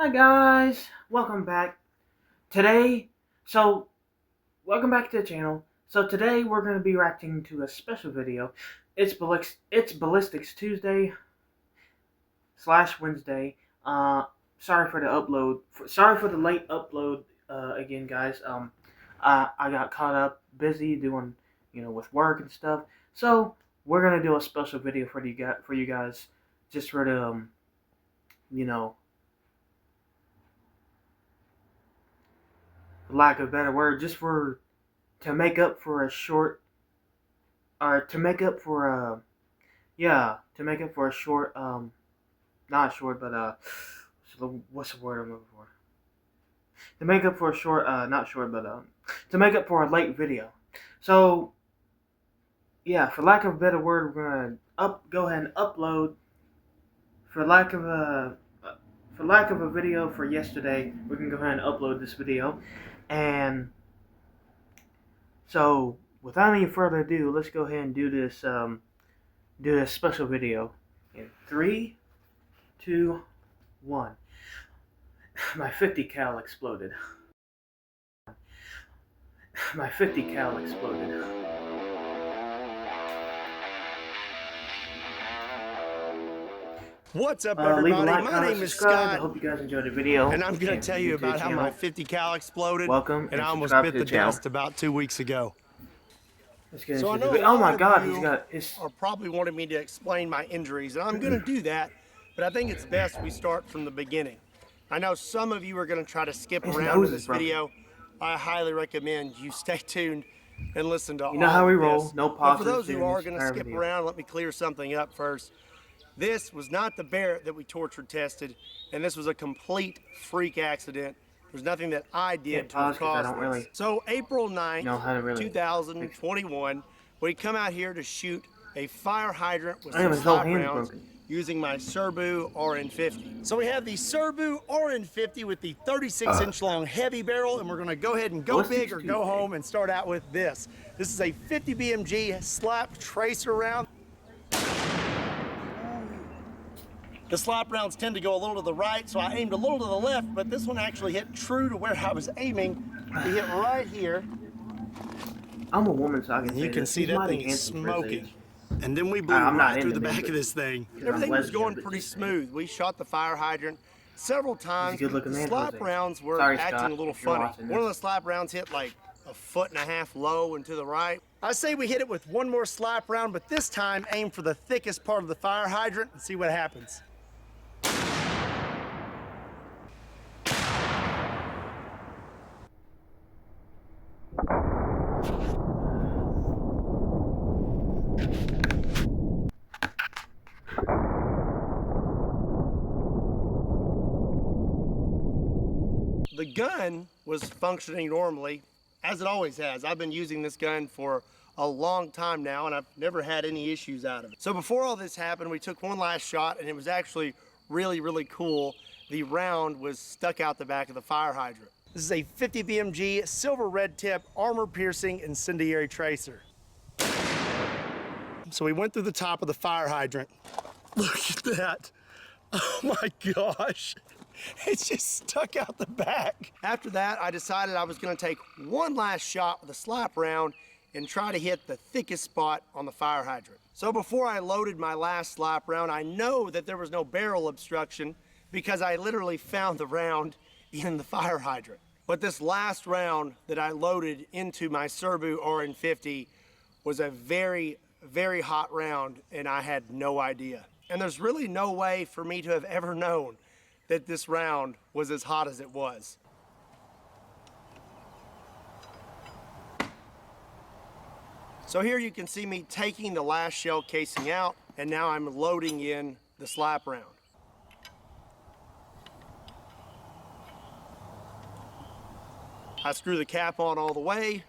Hi guys, welcome back. Welcome back to the channel. So today we're going to be reacting to a special video. It's Ballistics Tuesday / Wednesday. Sorry for the upload. Sorry for the late upload again, guys. I got caught up busy doing, with work and stuff. So we're gonna do a special video for you guys, just for the for lack of a better word, just to make up for a short, or to make up for a short, not short, but so what's the word I'm looking for? To make up for a short, not short, but to make up for a late video. So yeah, for lack of a better word, we're gonna go ahead and upload. For lack of a video for yesterday, we can go ahead and upload this video. And so, without any further ado, let's go ahead and do this special video. In 3, 2, 1. My 50 cal exploded. My 50 cal exploded. What's up, everybody? Leave a like, my name is Scott. I hope you guys enjoyed the video. And I'm going to tell you about how my 50 cal exploded. Welcome. And I almost bit the dust about 2 weeks ago. Let's get into the oh my God, he's got his... are probably wanting me to explain my injuries, and I'm going to do that. But I think it's best we start from the beginning. I know some of you are going to try to skip around in this video. I highly recommend you stay tuned and listen to all of this. You know how we roll. No pauses. But for those who are going to skip around, let me clear something up first. This was not the Barrett that we tortured tested, and this was a complete freak accident. There's nothing that I did to cause this. So April 9th, 2021, we come out here to shoot a fire hydrant with some slot rounds using my Serbu RN50. So we have the Serbu RN50 with the 36-inch long heavy barrel, and we're going to go ahead and go big or go home and start out with this. This is a 50 BMG slap tracer round. The slap rounds tend to go a little to the right, so I aimed a little to the left, but this one actually hit true to where I was aiming. It hit right here. I'm a woman, so I can You can see that thing is smoking. And then we blew right through the back of this thing. Everything was going pretty smooth. We shot the fire hydrant several times. The slap rounds were acting a little funny. One of the slap rounds hit like 1.5 feet low and to the right. I say we hit it with one more slap round, but this time aim for the thickest part of the fire hydrant and see what happens. The gun was functioning normally, as it always has. I've been using this gun for a long time now, and I've never had any issues out of it. So before all this happened, we took one last shot, and it was actually really, really cool. The round was stuck out the back of the fire hydrant. This is a 50 BMG silver red tip armor piercing incendiary tracer. So we went through the top of the fire hydrant. Look at that. Oh my gosh. It's just stuck out the back. After that, I decided I was gonna take one last shot with a slap round and try to hit the thickest spot on the fire hydrant. So before I loaded my last slap round, I know that there was no barrel obstruction because I literally found the round in the fire hydrant. But this last round that I loaded into my Serbu RN50 was a very, very hot round, and I had no idea. And there's really no way for me to have ever known that this round was as hot as it was. So here you can see me taking the last shell casing out, and now I'm loading in the slap round. I screw the cap on all the way,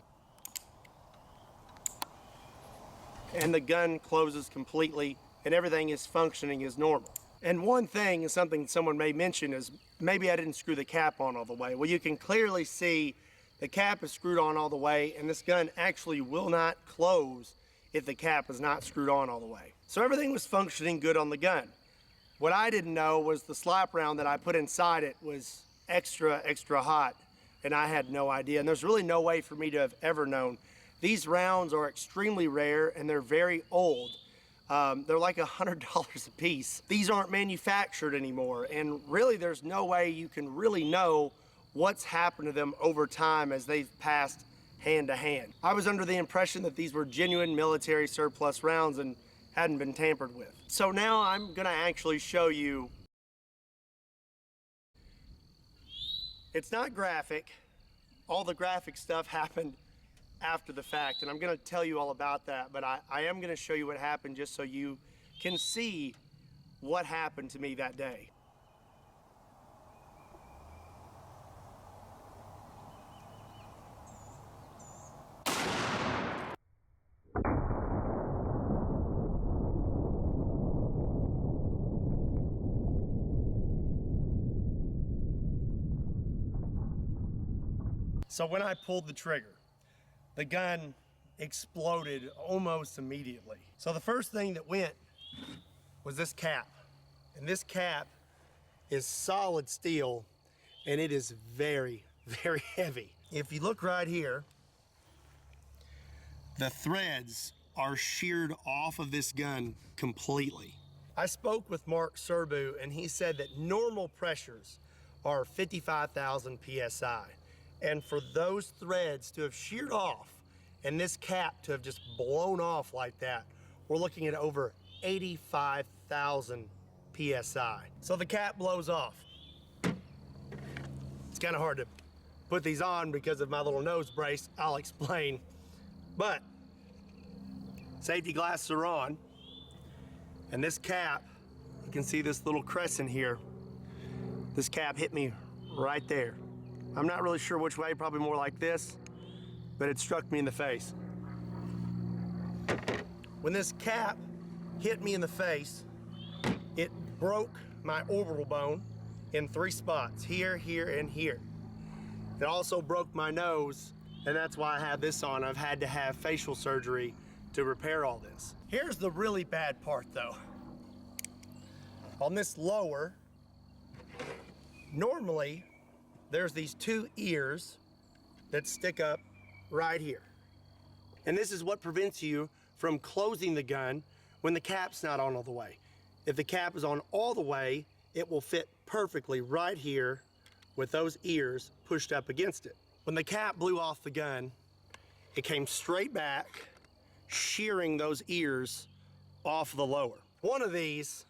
and the gun closes completely, and everything is functioning as normal. And one thing, is something someone may mention, is maybe I didn't screw the cap on all the way. Well, you can clearly see the cap is screwed on all the way, and this gun actually will not close if the cap is not screwed on all the way. So everything was functioning good on the gun. What I didn't know was the slap round that I put inside it was extra hot, and I had no idea. And there's really no way for me to have ever known. These rounds are extremely rare and they're very old. They're like $100 a piece. These aren't manufactured anymore, and really there's no way you can really know what's happened to them over time as they've passed hand to hand. I was under the impression that these were genuine military surplus rounds and hadn't been tampered with. So now I'm gonna actually show you. It's not graphic. All the graphic stuff happened after the fact, and I'm gonna tell you all about that, but I am gonna show you what happened just so you can see what happened to me that day. So when I pulled the trigger, the gun exploded almost immediately. So the first thing that went was this cap. And this cap is solid steel, and it is very, very heavy. If you look right here, the threads are sheared off of this gun completely. I spoke with Mark Serbu, and he said that normal pressures are 55,000 PSI. And for those threads to have sheared off and this cap to have just blown off like that, we're looking at over 85,000 PSI. So the cap blows off. It's kind of hard to put these on because of my little nose brace. I'll explain. But safety glasses are on, and this cap, you can see this little crescent here. This cap hit me right there. I'm not really sure which way, probably more like this, but it struck me in the face. When this cap hit me in the face, it broke my orbital bone in 3 spots, here, here, and here. It also broke my nose, and that's why I have this on. I've had to have facial surgery to repair all this. Here's the really bad part though. On this lower, normally, there's these 2 ears that stick up right here. And this is what prevents you from closing the gun when the cap's not on all the way. If the cap is on all the way, it will fit perfectly right here with those ears pushed up against it. When the cap blew off the gun, it came straight back, shearing those ears off the lower. One of these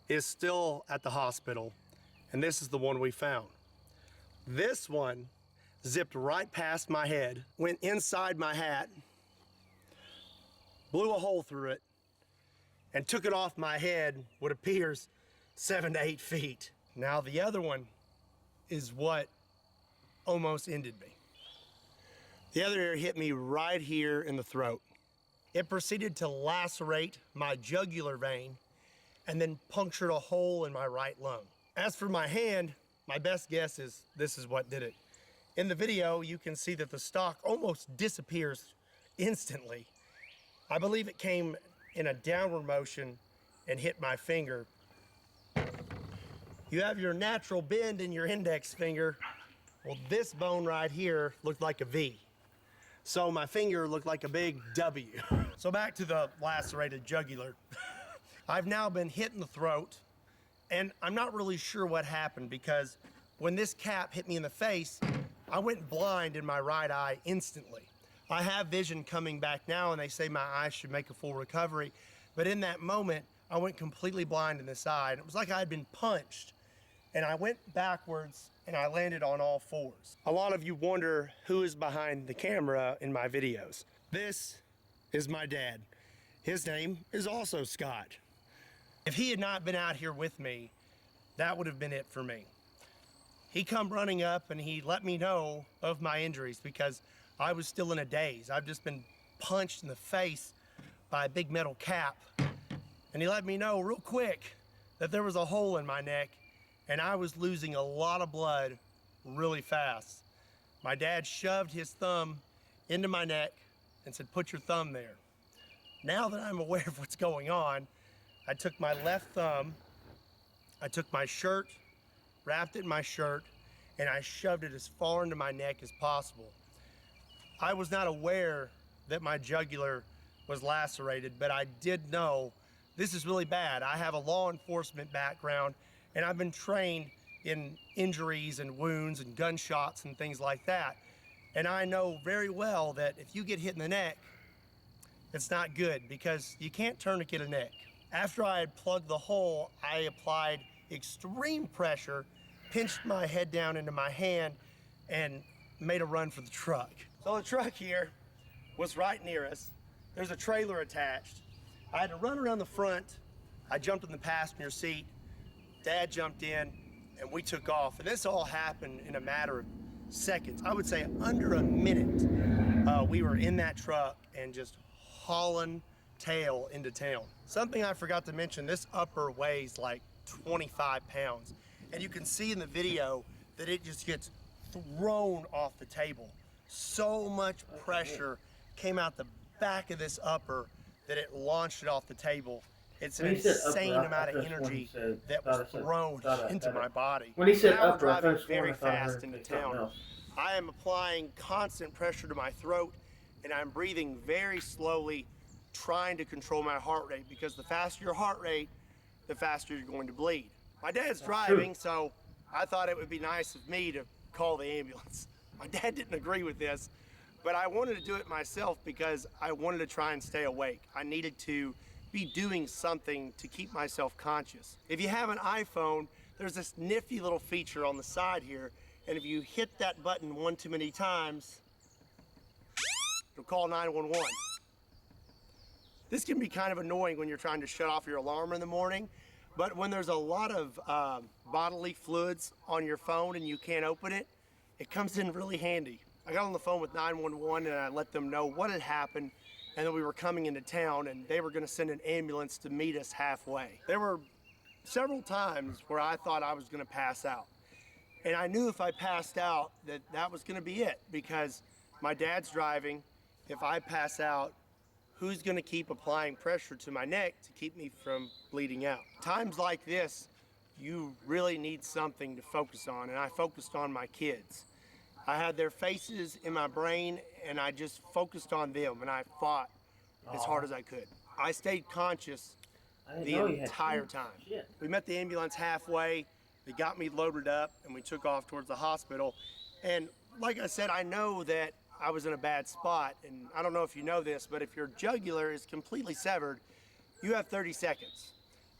is still at the hospital, and this is the one we found. This one zipped right past my head, went inside my hat, blew a hole through it, and took it off my head what appears 7 to 8 feet. Now the other one is what almost ended me. The other ear hit me right here in the throat. It proceeded to lacerate my jugular vein and then punctured a hole in my right lung. As for my hand, my best guess is this is what did it. In the video, you can see that the stock almost disappears instantly. I believe it came in a downward motion and hit my finger. You have your natural bend in your index finger. Well, this bone right here looked like a V. So my finger looked like a big W. So back to the lacerated jugular. I've now been hit in the throat, and I'm not really sure what happened because when this cap hit me in the face, I went blind in my right eye instantly. I have vision coming back now, and they say my eye should make a full recovery. But in that moment, I went completely blind in this eye, and it was like I had been punched. And I went backwards, and I landed on all fours. A lot of you wonder who is behind the camera in my videos. This is my dad. His name is also Scott. If he had not been out here with me, that would have been it for me. He come running up and he let me know of my injuries because I was still in a daze. I've just been punched in the face by a big metal cap. And he let me know real quick that there was a hole in my neck and I was losing a lot of blood really fast. My dad shoved his thumb into my neck and said, "Put your thumb there." Now that I'm aware of what's going on, I took my left thumb I took my shirt, wrapped it in my shirt, and I shoved it as far into my neck as possible. I was not aware that my jugular was lacerated, but I did know this is really bad. I have a law enforcement background, and I've been trained in injuries and wounds and gunshots and things like that. And I know very well that if you get hit in the neck, it's not good because you can't tourniquet a neck. After I had plugged the hole, I applied extreme pressure, pinched my head down into my hand, and made a run for the truck. So the truck here was right near us. There's a trailer attached. I had to run around the front. I jumped in the passenger seat. Dad jumped in, and we took off. And this all happened in a matter of seconds. I would say under a minute. We were in that truck and just hauling tail into town. Something I forgot to mention, this upper weighs like 25 pounds. And you can see in the video that it just gets thrown off the table. So much pressure came out the back of this upper that it launched it off the table. It's an insane amount of energy that was thrown into my body. When he said and I was upper, I driving thought very I heard fast into something town. else. I am applying constant pressure to my throat, and I'm breathing very slowly, trying to control my heart rate, because the faster your heart rate, the faster you're going to bleed. My dad's driving, so I thought it would be nice of me to call the ambulance. My dad didn't agree with this, but I wanted to do it myself because I wanted to try and stay awake. I needed to be doing something to keep myself conscious. If you have an iPhone, there's this nifty little feature on the side here, and if you hit that button one too many times, it'll call 911. This can be kind of annoying when you're trying to shut off your alarm in the morning, but when there's a lot of bodily fluids on your phone and you can't open it, it comes in really handy. I got on the phone with 911 and I let them know what had happened and that we were coming into town and they were gonna send an ambulance to meet us halfway. There were several times where I thought I was gonna pass out. And I knew if I passed out that that was gonna be it, because my dad's driving. If I pass out, who's gonna keep applying pressure to my neck to keep me from bleeding out? Times like this, you really need something to focus on, and I focused on my kids. I had their faces in my brain, and I just focused on them, and I fought as hard as I could. I stayed conscious the entire time. We met the ambulance halfway. They got me loaded up, and we took off towards the hospital. And like I said, I know that I was in a bad spot, and I don't know if you know this, but if your jugular is completely severed, you have 30 seconds.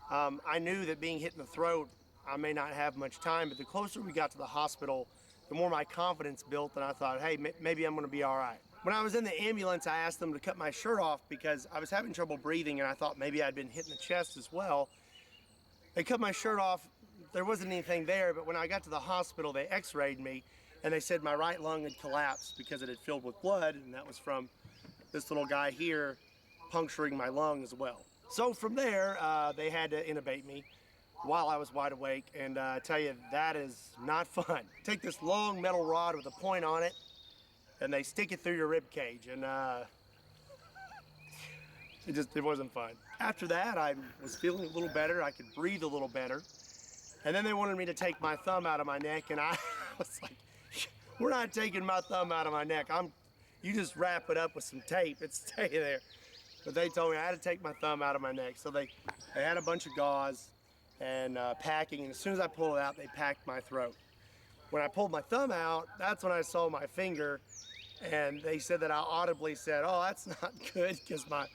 I knew that being hit in the throat, I may not have much time, but the closer we got to the hospital, the more my confidence built, and I thought, hey, maybe I'm gonna be all right. When I was in the ambulance, I asked them to cut my shirt off because I was having trouble breathing, and I thought maybe I'd been hit in the chest as well. They cut my shirt off. There wasn't anything there, but when I got to the hospital, they x-rayed me, and they said my right lung had collapsed because it had filled with blood, and that was from this little guy here puncturing my lung as well. So from there, they had to intubate me while I was wide awake, and I tell you, that is not fun. Take this long metal rod with a point on it, and they stick it through your rib cage, and it wasn't fun. After that, I was feeling a little better. I could breathe a little better. And then they wanted me to take my thumb out of my neck, and I was like, we're not taking my thumb out of my neck. You just wrap it up with some tape, it's stay there. But they told me I had to take my thumb out of my neck. So they had a bunch of gauze and packing, and as soon as I pulled it out, they packed my throat. When I pulled my thumb out, that's when I saw my finger, and they said that I audibly said, oh, that's not good, because my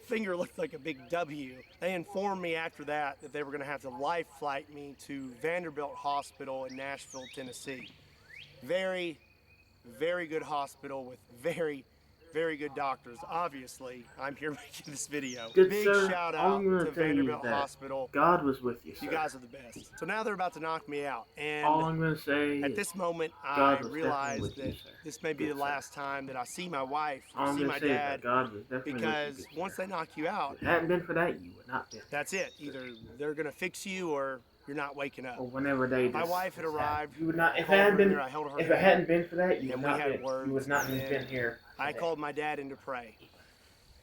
finger looked like a big W. They informed me after that that they were gonna have to life flight me to Vanderbilt Hospital in Nashville, Tennessee. Very, very good hospital with very, very good doctors. Obviously, I'm here making this video. Good Big sir, shout all out I'm gonna to tell you Vanderbilt is that Hospital. God was with you, sir. You guys are the best. So now they're about to knock me out. And all I'm gonna say at this moment, I God was realized definitely with that you, sir. this may be Good the sir. last time that I see my wife All or I'm see gonna my say is dad, that God was definitely because with you, good once sir. they knock you out, If it hadn't been for that, you would not been. that's it. Either they're gonna fix you or you're not waking up. Or whenever they My wife had arrived. you would not. If it called her hadn't in been, there, I held her if it hand, hadn't been for that, you would and we not had been. words, You would not and have been here. I today. called my dad in to pray.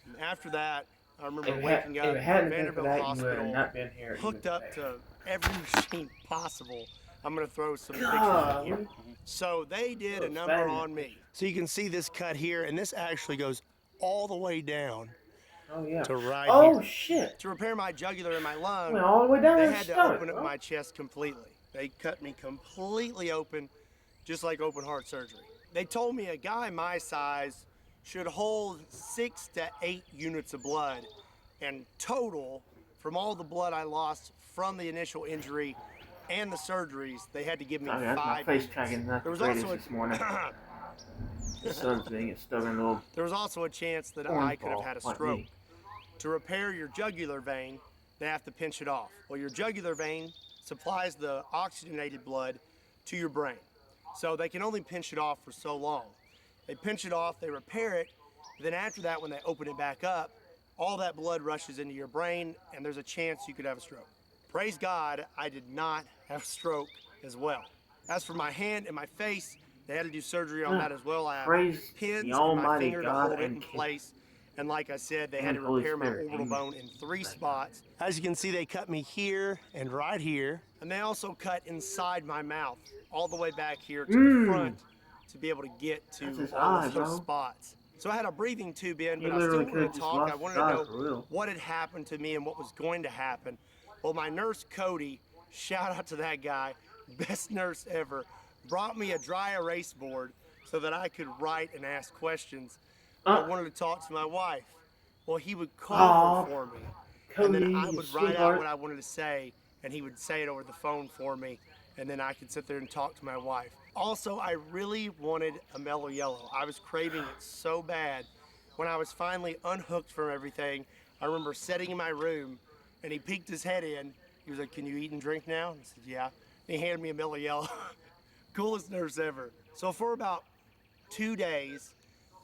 And after that, I remember If waking up it at hadn't been for Vanderbilt that, you would have Hospital, not been here. hooked even up today. to every machine possible. I'm gonna throw some pictures in here. So they did a number on me. So you can see this cut here, and this actually goes all the way down to right here. Oh shit! To repair my jugular and my lung, Went all the way down they to had the to open stomach, up my chest completely. They cut me completely open, just like open heart surgery. They told me a guy my size should hold 6 to 8 units of blood, and total, from all the blood I lost from the initial injury and the surgeries, they had to give me 5 my face units. tagging not There was the also greatest this morning. The sun's being stuck in a little. There was also a chance that I could have had a stroke. To repair your jugular vein, they have to pinch it off. Well, your jugular vein supplies the oxygenated blood to your brain. So they can only pinch it off for so long. They pinch it off, they repair it, then after that, when they open it back up, all that blood rushes into your brain, and there's a chance you could have a stroke. Praise God, I did not have a stroke as well. As for my hand and my face, they had to do surgery on that as well. I have pins in my finger to hold it in place. And like I said, they had to repair my orbital bone in 3 spots. As you can see, they cut me here and right here. And they also cut inside my mouth, all the way back here to the front, to be able to get to all of those spots. So I had a breathing tube in, but I still wanted to talk. I wanted to know what had happened to me and what was going to happen. Well, my nurse, Cody, shout out to that guy, best nurse ever, brought me a dry erase board so that I could write and ask questions. I wanted to talk to my wife. Well, he would call her for me, and then I would write out what I wanted to say, and he would say it over the phone for me, and then I could sit there and talk to my wife. Also, I really wanted a mellow yellow. I was craving it so bad. When I was finally unhooked from everything, I remember sitting in my room, and he peeked his head in. He was like, "Can you eat and drink now?" I said, "Yeah." And he handed me a mellow yellow. Coolest nurse ever. So for about 2 days,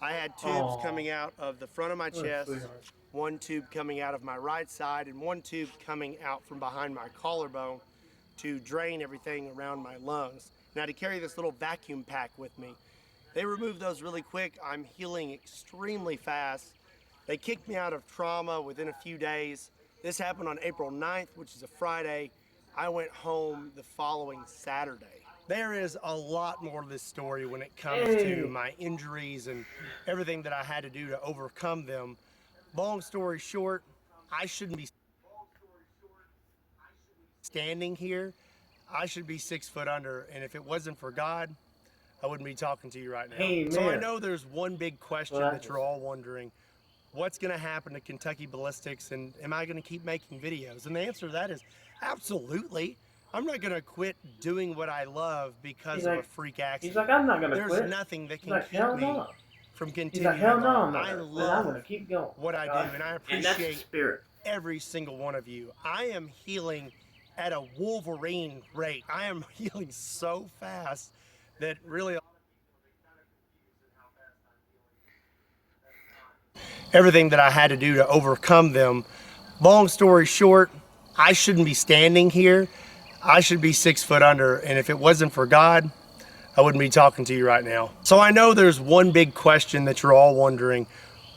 I had tubes coming out of the front of my chest, 1 tube coming out of my right side, and 1 tube coming out from behind my collarbone to drain everything around my lungs. Now, to carry this little vacuum pack with me, they removed those really quick. I'm healing extremely fast. They kicked me out of trauma within a few days. This happened on April 9th, which is a Friday. I went home the following Saturday. There is a lot more to this story when it comes to my injuries and everything that I had to do to overcome them. Long story short, I shouldn't be standing here. I should be 6 foot under, and if it wasn't for God, I wouldn't be talking to you right now. Amen. So I know there's one big question that you're all wondering. What's going to happen to Kentucky Ballistics, and am I going to keep making videos? And the answer to that is absolutely. I'm not going to quit doing what I love because of a freak accident. He's like, I'm not going to quit. There's nothing that can keep me from continuing. He's like, hell no, I love I'm going to keep going. what I do, and I appreciate every single one of you. I am healing at a Wolverine rate. I am healing so fast that really everything that I had to do to overcome them. Long story short, I shouldn't be standing here. I should be 6 foot under, and if it wasn't for God, I wouldn't be talking to you right now. So I know there's one big question that you're all wondering.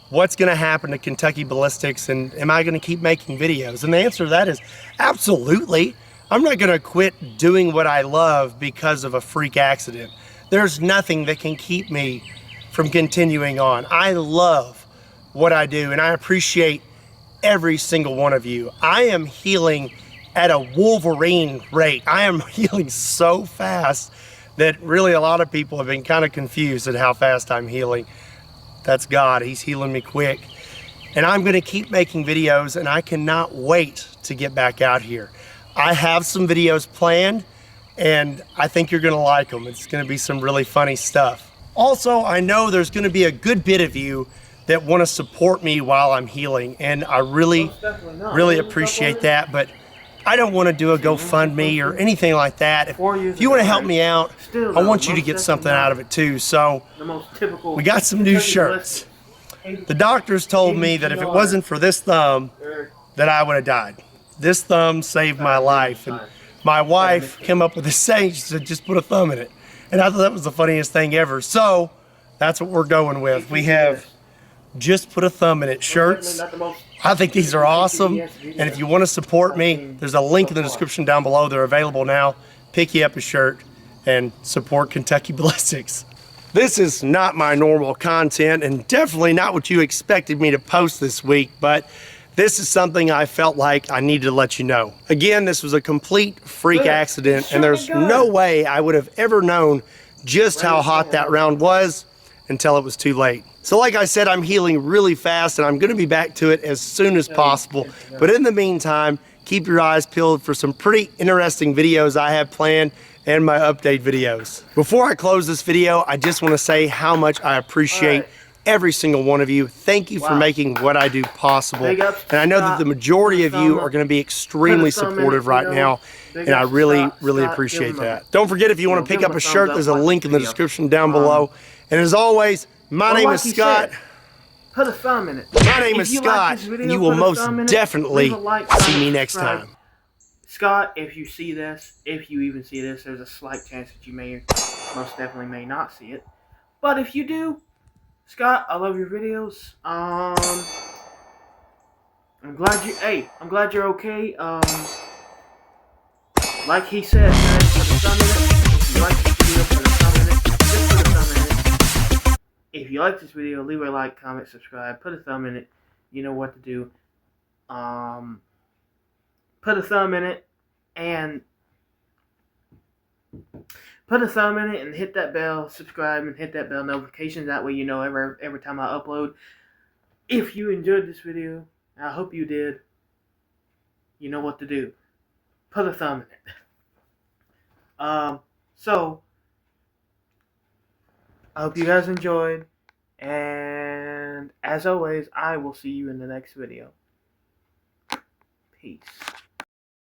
What's going to happen to Kentucky Ballistics, and am I going to keep making videos? And the answer to that is absolutely. I'm not going to quit doing what I love because of a freak accident. There's nothing that can keep me from continuing on. I love what I do, and I appreciate every single one of you. I am healing at a Wolverine rate. I am healing so fast that really a lot of people have been kind of confused at how fast I'm healing. That's God. He's healing me quick. And I'm going to keep making videos, and I cannot wait to get back out here. I have some videos planned, and I think you're going to like them. It's going to be some really funny stuff. Also, I know there's going to be a good bit of you that want to support me while I'm healing, and I really appreciate that, but I don't want to do a GoFundMe or anything like that. If you want to help me out, I want you to get something out of it too. So we got some new shirts. The doctors told me that if it wasn't for this thumb, that I would have died. This thumb saved my life, and my wife came up with this saying. She said, just put a thumb in it. And I thought that was the funniest thing ever. So that's what we're going with. We have just put a thumb in it shirts, I think these are awesome, and if you want to support me, there's a link in the description down below. They're available now. Pick you up a shirt and support Kentucky Ballistics. This is not my normal content and definitely not what you expected me to post this week, but this is something I felt like I needed to let you know. Again, this was a complete freak accident, and there's no way I would have ever known just how hot that round was until it was too late. So like I said, I'm healing really fast and I'm gonna be back to it as soon as possible. But in the meantime, keep your eyes peeled for some pretty interesting videos I have planned and my update videos. Before I close this video, I just wanna say how much I appreciate every single one of you. Thank you for making what I do possible. And I know that the majority of you are gonna be extremely supportive right now, and I really, really appreciate that. Don't forget, if you wanna pick up a shirt, there's a link in the description down below. And as always, my name is Scott. Put a thumb in it. My name is Scott, and you will most definitely see me next time. Scott, if you see this, if you even see this, there's a slight chance that you most definitely may not see it. But if you do, Scott, I love your videos. I'm glad you're okay. Like he said, man, put a thumb in it. If you like this video, put a thumb in it. Just put a thumb in it. If you like this video, leave a like, comment, subscribe, put a thumb in it. You know what to do. Put a thumb in it and hit that bell, subscribe, and hit that bell notification. That way you know every time I upload. If you enjoyed this video, I hope you did, you know what to do. Put a thumb in it. So I hope you guys enjoyed, and as always, I will see you in the next video. Peace.